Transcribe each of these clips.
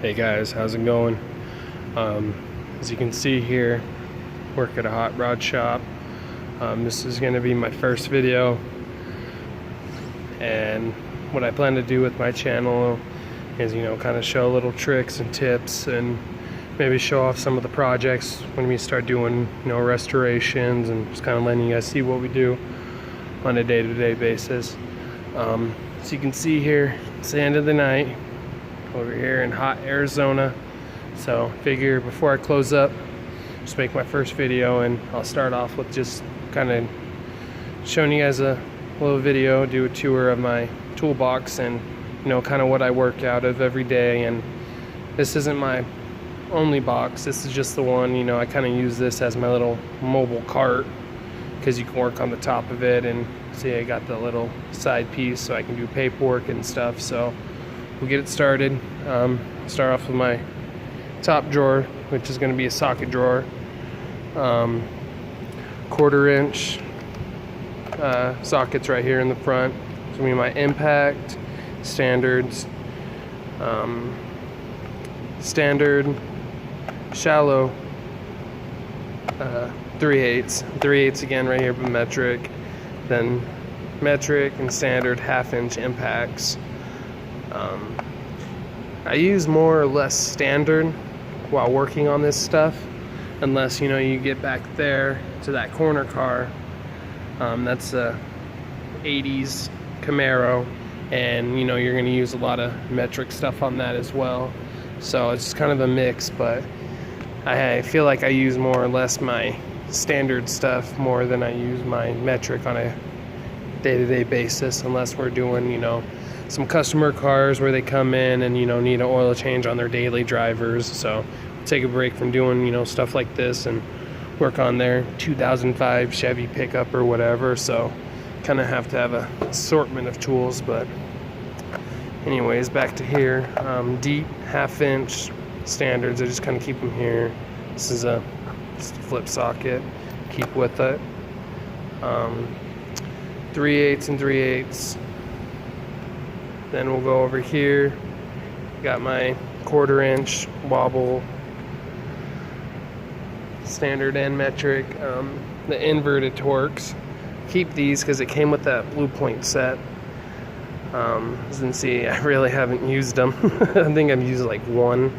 Hey guys, how's it going? As you can see here, work at a hot rod shop. This is going to be my first video, and what I plan to do with my channel is, kind of show little tricks and tips, and maybe show off some of the projects when we start doing, restorations, and just kind of letting you guys see what we do on a day-to-day basis. So you can see here, it's the end of the night over here in hot Arizona. So figure before I close up, just make my first video, and I'll start off with just kind of showing you guys a little video, do a tour of my toolbox, and kind of what I work out of every day. And this isn't my only box, this is just the one, I kind of use this as my little mobile cart because you can work on the top of it. And see, I got the little side piece so I can do paperwork and stuff. So we'll get it started. Start off with my top drawer, which is going to be a socket drawer. 1/4 inch sockets right here in the front. It's going to be my impact, standards, standard, shallow, 3/8 again right here, but metric, then metric and standard 1/2 inch impacts. I use more or less standard while working on this stuff, unless you get back there to that corner car. That's a 80s Camaro, and you're going to use a lot of metric stuff on that as well. So it's kind of a mix, but I feel like I use more or less my standard stuff more than I use my metric on a day-to-day basis, unless we're doing some customer cars where they come in and need an oil change on their daily drivers. So take a break from doing stuff like this and work on their 2005 Chevy pickup or whatever. So kind of have to have a assortment of tools. But anyways, back to here. Deep 1/2 inch standards, I just kind of keep them here. This is just a flip socket, keep with it. 3/8 and 3/8. Then we'll go over here, got my 1/4 inch wobble, standard and metric. The inverted Torx, keep these because it came with that Blue Point set. As you can see, I really haven't used them. I think I've used like one.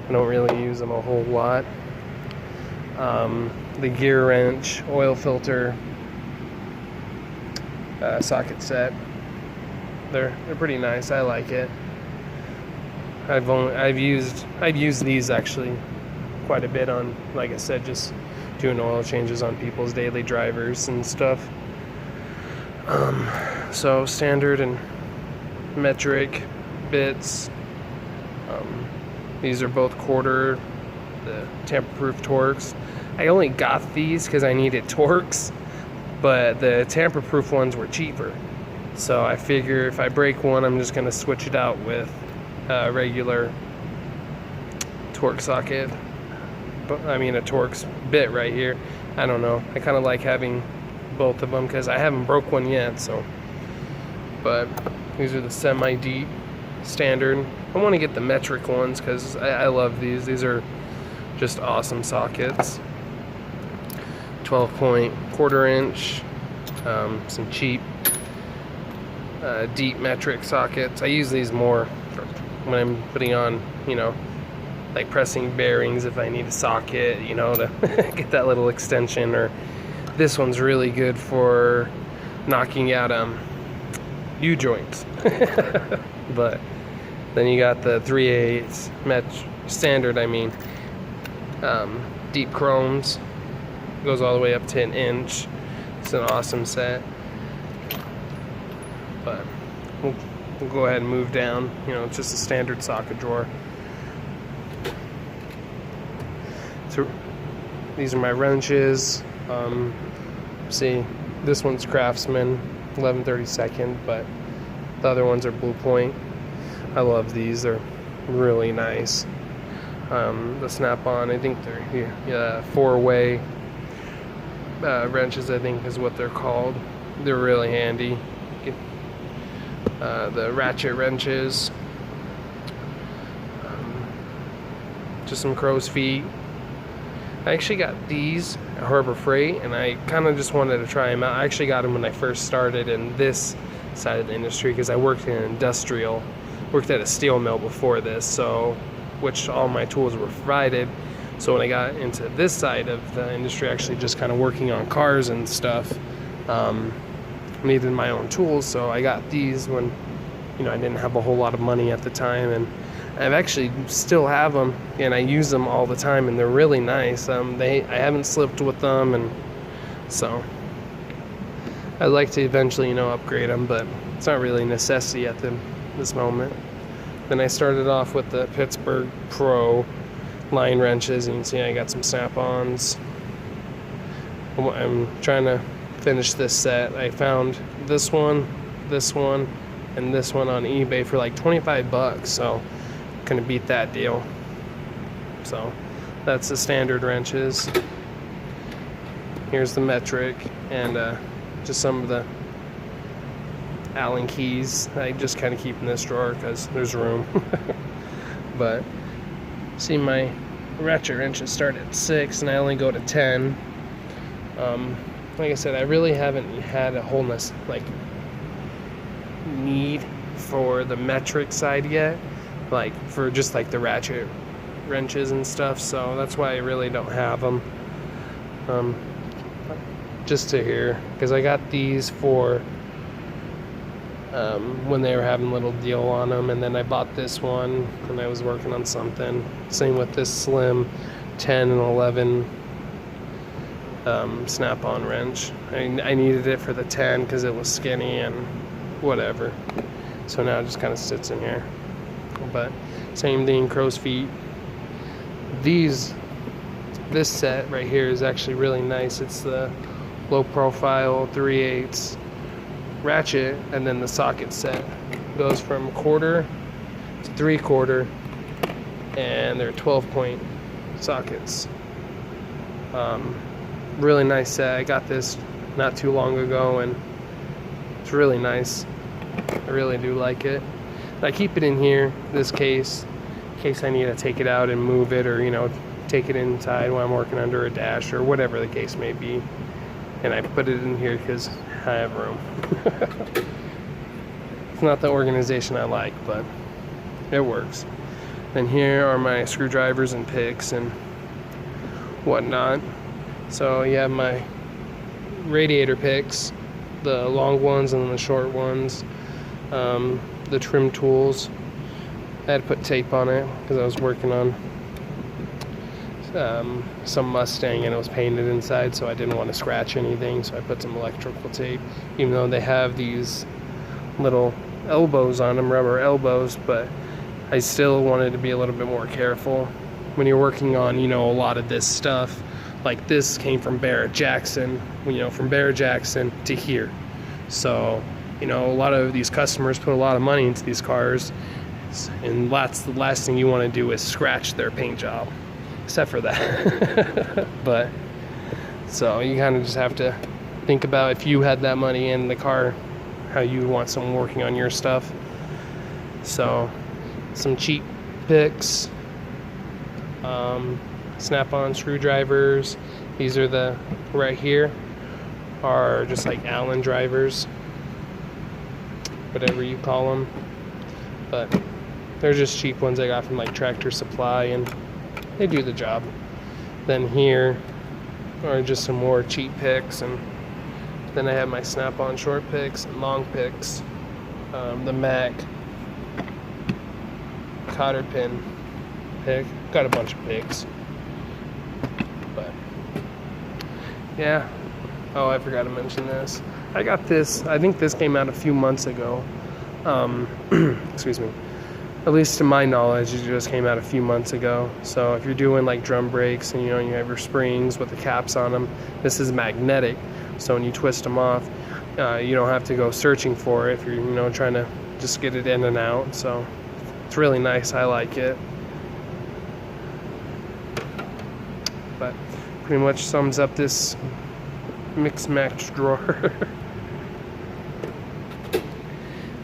I don't really use them a whole lot. The gear wrench, oil filter, socket set. They're pretty nice. I like it. I've used these actually quite a bit on, like I said, just doing oil changes on people's daily drivers and stuff. So standard and metric bits. These are both 1/4, the tamper-proof Torx. I only got these because I needed Torx, but the tamper-proof ones were cheaper. So I figure if I break one, I'm just going to switch it out with a regular Torx socket. I mean a Torx bit right here. I don't know. I kind of like having both of them because I haven't broke one yet. So, but these are the semi-deep standard. I want to get the metric ones because I love these. These are just awesome sockets. 12-point 1/4 inch. Some cheap deep metric sockets. I use these more when I'm putting on, like pressing bearings if I need a socket, to get that little extension. Or this one's really good for knocking out U-joints. But then you got the 3/8 standard, deep chromes, goes all the way up to 1 inch. It's an awesome set. But we'll go ahead and move down. It's just a standard socket drawer. So these are my wrenches. See, this one's Craftsman 11/32, but the other ones are Blue Point. I love these. They're really nice. The snap-on, I think they're here. Yeah, 4-way wrenches, I think is what they're called. They're really handy. The Ratchet Wrenches. just some crow's feet. I actually got these at Harbor Freight, and I kind of just wanted to try them out. I actually got them when I first started in this side of the industry because I worked in industrial, worked at a steel mill before this, so which all my tools were provided. So when I got into this side of the industry, actually just kind of working on cars and stuff, needed my own tools, so I got these when, you know, I didn't have a whole lot of money at the time, and I've actually still have them, and I use them all the time, and they're really nice. I haven't slipped with them, and so I'd like to eventually, you know, upgrade them, but it's not really a necessity at this moment. Then I started off with the Pittsburgh Pro line wrenches, and you can see I got some snap-ons. I'm trying to finish this set. I found this one, and this one on eBay for like 25 bucks, so couldn't beat that deal. So that's the standard wrenches. Here's the metric, and just some of the Allen keys. I just kind of keep in this drawer because there's room. But see, my ratchet wrenches start at 6 and I only go to 10. Like I said, I really haven't had a whole need for the metric side yet, like for just like the ratchet wrenches and stuff, so that's why I really don't have them. Just to here, because I got these for when they were having a little deal on them, and then I bought this one when I was working on something. Same with this slim 10 and 11 snap-on wrench. I needed it for the 10 because it was skinny and whatever, so now it just kind of sits in here. But same thing, crow's feet. This set right here is actually really nice. It's the low profile 3/8 ratchet, and then the socket set goes from 1/4 to 3/4, and they're 12-point sockets. Really nice set. I got this not too long ago, and it's really nice. I really do like it. I keep it in here, this case, in case I need to take it out and move it, or, you know, take it inside while I'm working under a dash or whatever the case may be. And I put it in here because I have room. It's not the organization I like, but it works. And here are my screwdrivers and picks and whatnot. So you have my radiator picks, the long ones and the short ones, the trim tools. I had to put tape on it because I was working on some Mustang and it was painted inside, so I didn't want to scratch anything, so I put some electrical tape, even though they have these little elbows on them, rubber elbows, but I still wanted to be a little bit more careful when you're working on, you know, a lot of this stuff. Like this came from Barrett-Jackson, you know, from Barrett-Jackson to here. So, you know, a lot of these customers put a lot of money into these cars, and that's the last thing you want to do is scratch their paint job, except for that. But so you kind of just have to think about, if you had that money in the car, how you want someone working on your stuff. So some cheap picks, snap-on screwdrivers. These are the, right here are just like Allen drivers, whatever you call them, but they're just cheap ones I got from like Tractor Supply, and they do the job. Then here are just some more cheap picks, and then I have my snap-on short picks and long picks, the Mac cotter pin pick. Got a bunch of picks, but yeah. Oh, I forgot to mention this. I got this, I think this came out a few months ago. Excuse me. At least to my knowledge, it just came out a few months ago. So if you're doing like drum brakes and, you know, you have your springs with the caps on them, this is magnetic. So when you twist them off, you don't have to go searching for it if you're, you know, trying to just get it in and out. So it's really nice. I like it. But pretty much sums up this mix match drawer.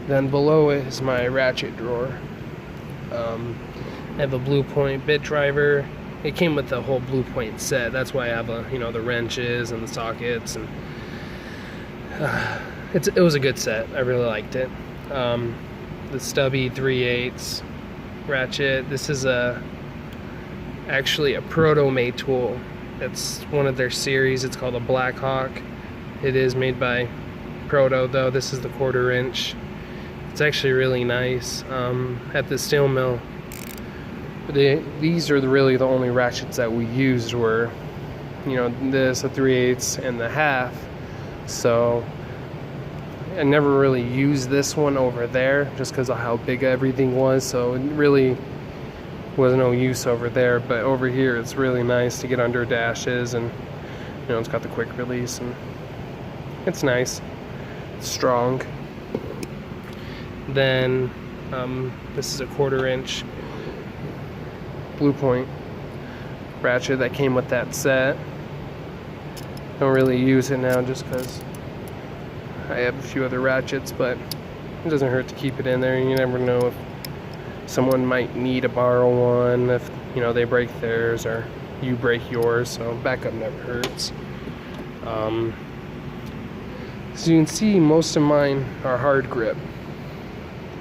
Then below it is my ratchet drawer. I have a Blue Point bit driver. It came with the whole Blue Point set. That's why I have the wrenches and the sockets, and it was a good set. I really liked it. The stubby 3/8 ratchet. This is actually a Proto-made tool. It's one of their series. It's called a Blackhawk. It is made by Proto, though. This is the 1/4 inch. It's actually really nice. At the steel mill, these are really the only ratchets that we used were, this, a 3/8 and the 1/2. So I never really used this one over there just because of how big everything was. So it really was no use over there. But over here, it's really nice to get under dashes, and it's got the quick release, and it's nice. It's strong. Then this is a 1/4 inch Blue Point ratchet that came with that set. Don't really use it now just because I have a few other ratchets, but it doesn't hurt to keep it in there. You never know if someone might need to borrow one, if they break theirs or you break yours, so backup never hurts. So you can see most of mine are hard grip.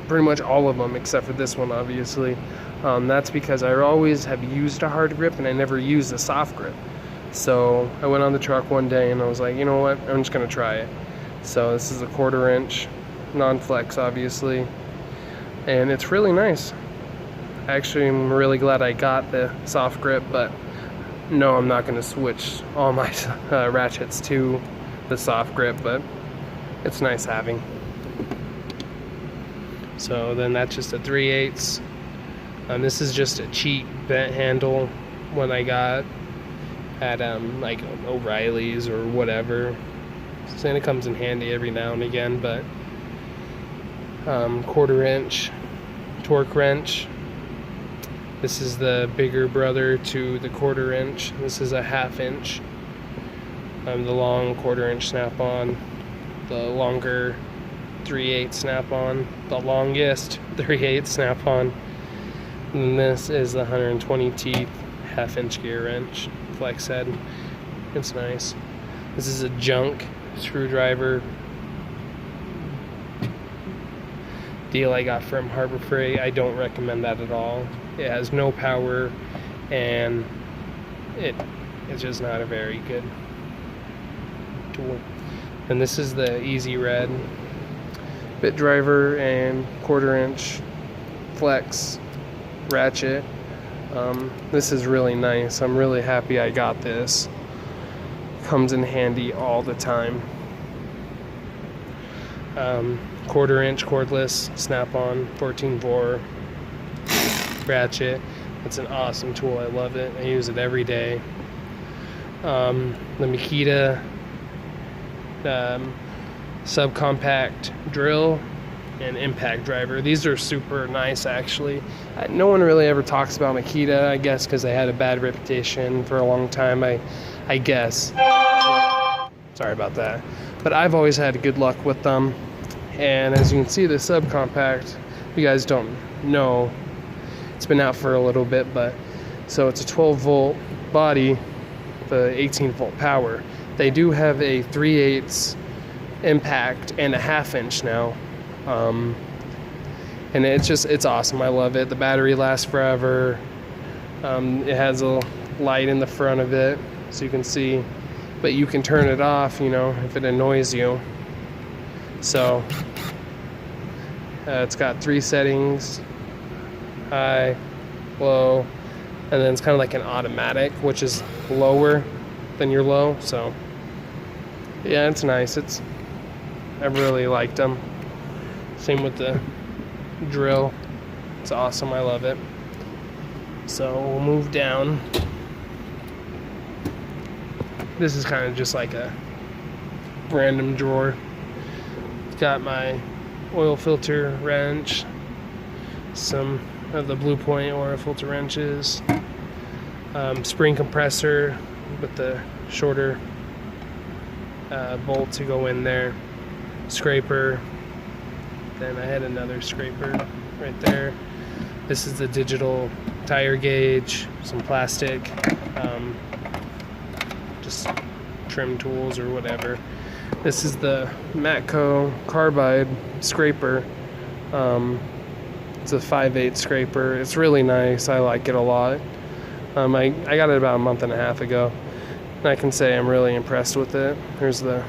Pretty much all of them except for this one, obviously. That's because I always have used a hard grip and I never used a soft grip. So I went on the truck one day and I was like, you know what, I'm just gonna try it. So this is a 1/4 inch, non-flex obviously, and it's really nice. Actually, I'm really glad I got the soft grip, but no, I'm not gonna switch all my ratchets to the soft grip, but it's nice having. So then that's just a 3/8. This is just a cheap bent handle one I got at like O'Reilly's or whatever. So it comes in handy every now and again, but 1/4 inch torque wrench. This is the bigger brother to the 1/4 inch. This is a 1/2 inch. The long 1/4 inch snap-on, the longer 3/8 snap-on, the longest 3/8 snap-on. And this is the 120 teeth 1/2 inch gear wrench, flex head. It's nice. This is a junk screwdriver deal I got from Harbor Freight. I don't recommend that at all. It has no power, and it's just not a very good tool. And this is the Easy Red bit driver and 1/4 inch flex ratchet. This is really nice. I'm really happy I got this. Comes in handy all the time. 1/4 inch cordless snap-on 14-bore ratchet. It's an awesome tool. I love it. I use it every day. The Makita subcompact drill and impact driver. These are super nice, actually. No one really ever talks about Makita, I guess because they had a bad reputation for a long time, I guess. Sorry about that. But I've always had good luck with them. And as you can see, the subcompact, if you guys don't know, it's been out for a little bit, but so it's a 12-volt body, the 18-volt power. They do have a 3/8 impact and a 1/2 inch now. And it's awesome. I love it. The battery lasts forever. It has a light in the front of it so you can see, but you can turn it off, if it annoys you. So it's got 3 settings: high, low, and then it's kind of like an automatic, which is lower than your low. So yeah, it's nice. I really liked them. Same with the drill. It's awesome. I love it. So we'll move down. This is kind of just like a random drawer. It's got my oil filter wrench, some of the Blue Point oil filter wrenches, spring compressor with the shorter bolt to go in there, scraper. Then I had another scraper right there. This is the digital tire gauge, some plastic, just trim tools or whatever. This is the Matco carbide scraper. It's a 5/8 scraper. It's really nice. I like it a lot. I got it about a month and a half ago, and I can say I'm really impressed with it. Here's the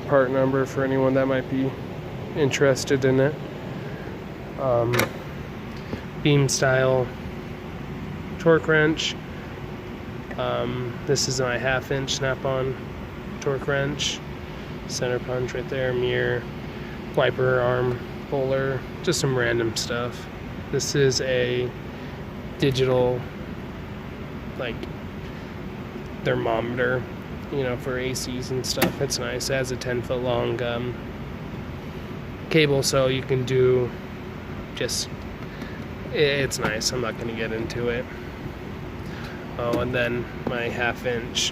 part number for anyone that might be interested in it. Beam style torque wrench. This is my 1/2" snap-on torque wrench. Center punch right there, mirror, wiper arm puller, just some random stuff. This is a digital, like, thermometer, you know, for ACs and stuff. It's nice. It has a 10-foot long cable, so you can do just, it's nice. I'm not going to get into it. Oh, and then my 1/2"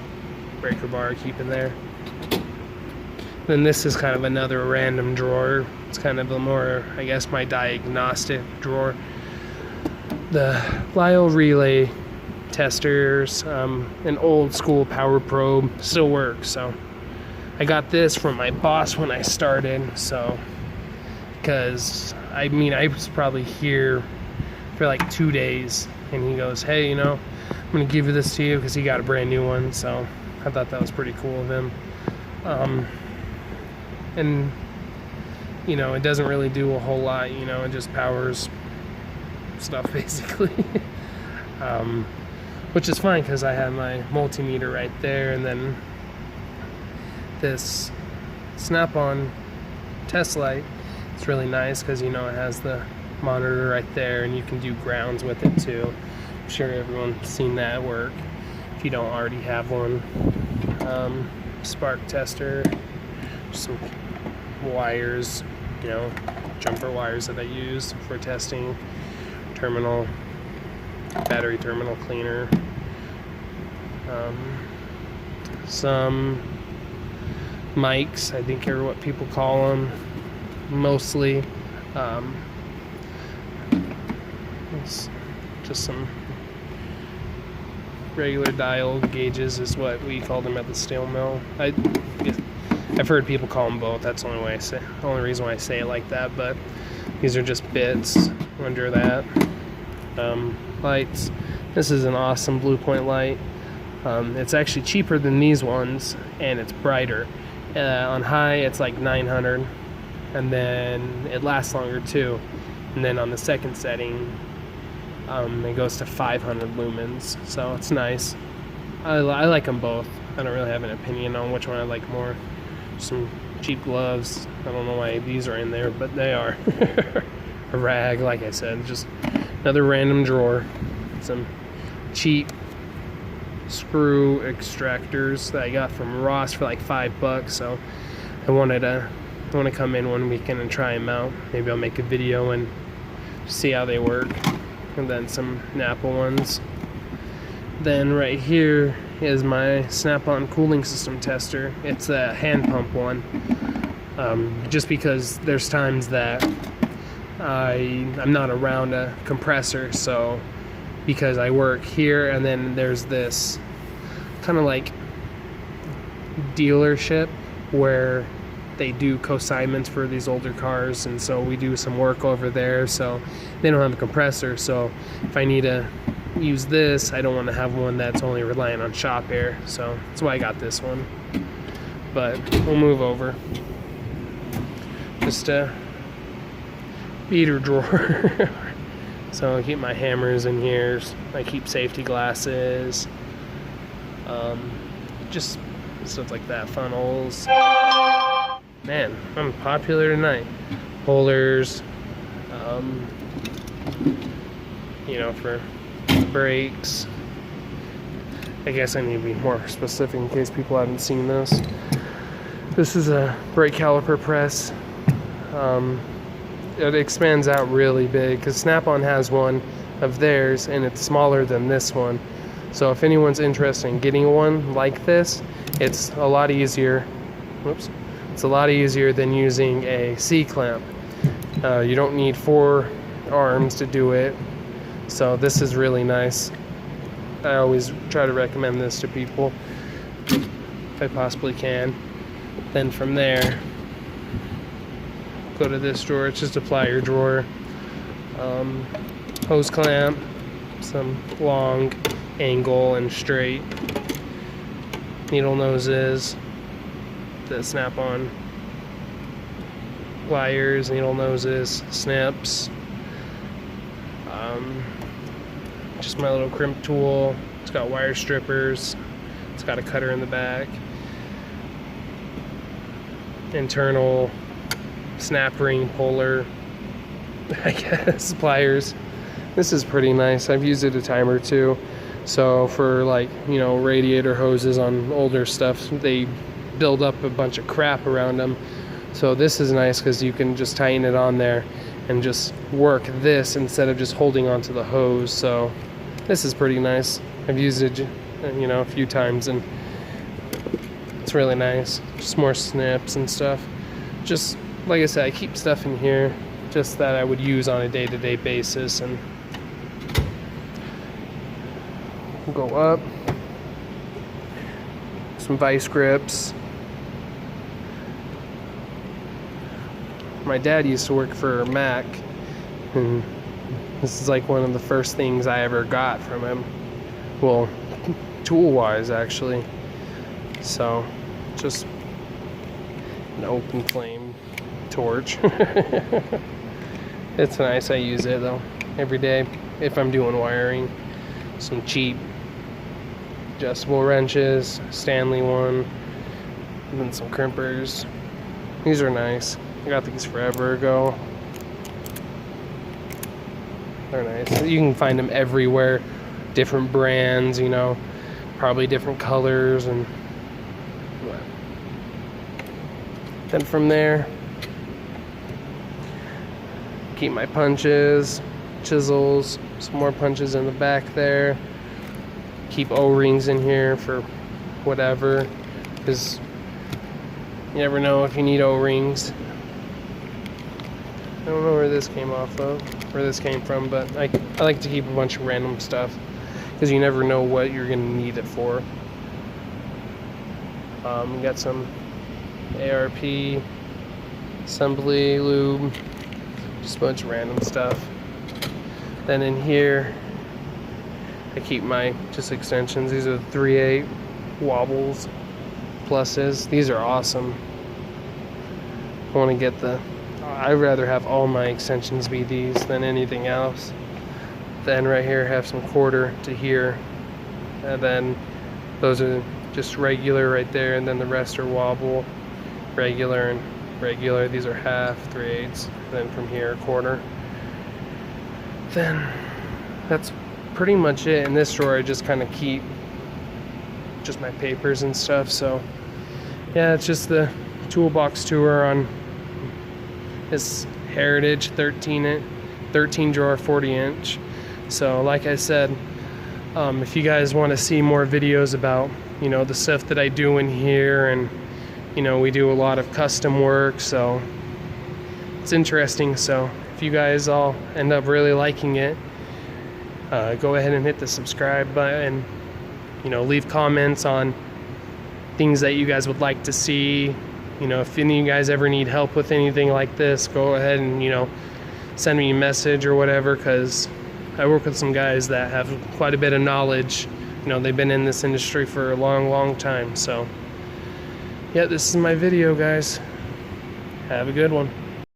breaker bar I keep in there. Then this is kind of another random drawer. It's kind of a more, I guess, my diagnostic drawer. The Lyle relay testers, an old school power probe, still works. So I got this from my boss when I started. So, because I mean, I was probably here for like 2 days, and he goes, "Hey, you know, I'm gonna give this to you," because he got a brand new one. So I thought that was pretty cool of him. And you know, it doesn't really do a whole lot. You know, it just powers stuff basically. Which is fine because I have my multimeter right there, and then this snap-on test light. It's really nice because, you know, it has the monitor right there, and you can do grounds with it too. I'm sure everyone's seen that work if you don't already have one. Spark tester, some wires, you know, jumper wires that I use for testing. Terminal, battery terminal cleaner. Some mics, I think are what people call them, mostly. It's just some regular dial gauges is what we call them at the steel mill. I've heard people call them both. That's the only reason why I say it like that. But these are just bits under that. Lights. This is an awesome Blue Point light. It's actually cheaper than these ones, and it's brighter. On high, it's like 900, and then it lasts longer too. And then on the second setting, it goes to 500 lumens. So it's nice. I like them both. I don't really have an opinion on which one I like more. Some cheap gloves. I don't know why these are in there, but they are. A rag, like I said, just another random drawer. Some cheap screw extractors that I got from Ross for like $5. So I want to come in one weekend and try them out. Maybe I'll make a video and see how they work. And then some Napa ones. Then right here is my snap-on cooling system tester. It's a hand pump one. Just because there's times that I'm not around a compressor, so because I work here, and then there's this kind of like dealership where they do consignments for these older cars, and so we do some work over there. So they don't have a compressor, so if I need to use this, I don't want to have one that's only relying on shop air. So that's why I got this one. But we'll move over. Just a beater drawer. So I keep my hammers in here. I keep safety glasses. Just stuff like that. Funnels. Man, I'm popular tonight. Holders. You know, for brakes. I guess I need to be more specific in case people haven't seen this. This is a brake caliper press. It expands out really big because Snap-on has one of theirs, and it's smaller than this one. So if anyone's interested in getting one like this, it's a lot easier. Whoops. It's a lot easier than using a C-clamp. You don't need 4 arms to do it. So this is really nice. I always try to recommend this to people if I possibly can. Then from there, go to this drawer. It's just a plier drawer. Hose clamp, some long angle and straight needle noses that snap on, pliers, needle noses, snips, just my little crimp tool. It's got wire strippers, it's got a cutter in the back, internal snap ring puller, I guess, pliers. This is pretty nice. I've used it a time or two. So for, like, you know, radiator hoses on older stuff, they build up a bunch of crap around them. So this is nice because you can just tighten it on there and just work this instead of just holding onto the hose. So this is pretty nice. I've used it, you know, a few times, and it's really nice. Just more snips and stuff. Just like I said, I keep stuff in here just that I would use on a day-to-day basis. And go up, some vice grips. My dad used to work for Mac, and this is like one of the first things I ever got from him. Well, tool-wise, actually. So, just an open flame torch. It's nice. I use it though every day if I'm doing wiring. Some cheap adjustable wrenches, Stanley one, and then some crimpers. These are nice. I got these forever ago. They're nice. You can find them everywhere, different brands, you know, probably different colors. And then from there, keep my punches, chisels, some more punches in the back there. Keep O-rings in here for whatever, because you never know if you need O-rings. I don't know where this came from, but I like to keep a bunch of random stuff because you never know what you're gonna need it for. We got some ARP, assembly, lube, just a bunch of random stuff. Then in here, I keep my just extensions. These are 3/8 wobbles pluses. These are awesome. I want to get I'd rather have all my extensions be these than anything else. Then right here I have some quarter to here, and then those are just regular right there, and then the rest are wobble, regular, and regular. These are half, 3/8, then from here quarter. Then that's pretty much it. In this drawer I just kind of keep just my papers and stuff. So yeah, it's just the toolbox tour on this Heritage 13 drawer 40-inch. So like I said, if you guys want to see more videos about, you know, the stuff that I do in here, and you know, we do a lot of custom work, so it's interesting. So if you guys all end up really liking it, go ahead and hit the subscribe button. You know, leave comments on things that you guys would like to see. You know, if any of you guys ever need help with anything like this, go ahead and, you know, send me a message or whatever, because I work with some guys that have quite a bit of knowledge. You know, they've been in this industry for a long time. So yeah, this is my video, guys. Have a good one.